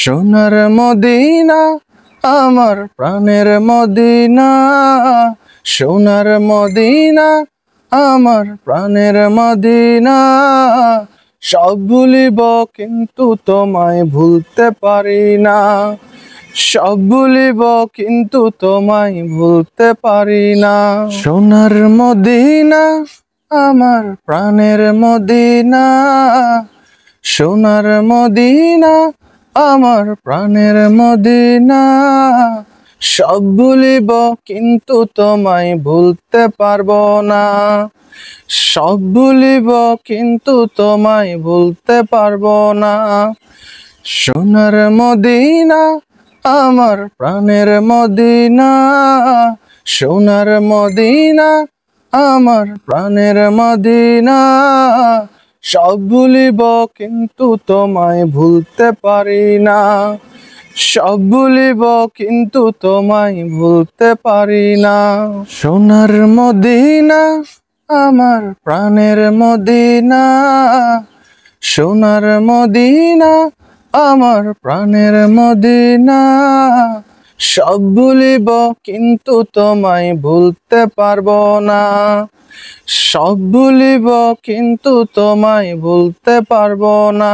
সোনার মদিনা আমার প্রাণের মদিনা, সোনার মদিনা আমার প্রাণের মদিনা। সব ভুলিব কিন্তু তোমায় ভুলতে পারি না, সব ভুলিব কিন্তু তোমায় ভুলতে পারি না। সোনার মদিনা আমার প্রাণের মদিনা, সোনার মদিনা আমার প্রাণের মদিনা। সব ভুলিব কিন্তু তোমায় ভুলতে পারবো না, সব ভুলিব কিন্তু তোমায় ভুলতে পারবো না। সোনার মদিনা আমার প্রাণের মদিনা, সোনার মদিনা আমার প্রাণের মদিনা। সব ভুলিব কিন্তু তোমায় ভুলতে পারি না, সব ভুলিব কিন্তু তোমায় ভুলতে পারি না। সোনার মদিনা আমার প্রাণের মদিনা, সোনার মদিনা আমার প্রাণের মদিনা। সব ভুলিব কিন্তু তোমায় ভুলতে পারবো না, সব ভুলিব কিন্তু তোমায় ভুলতে পারবো না।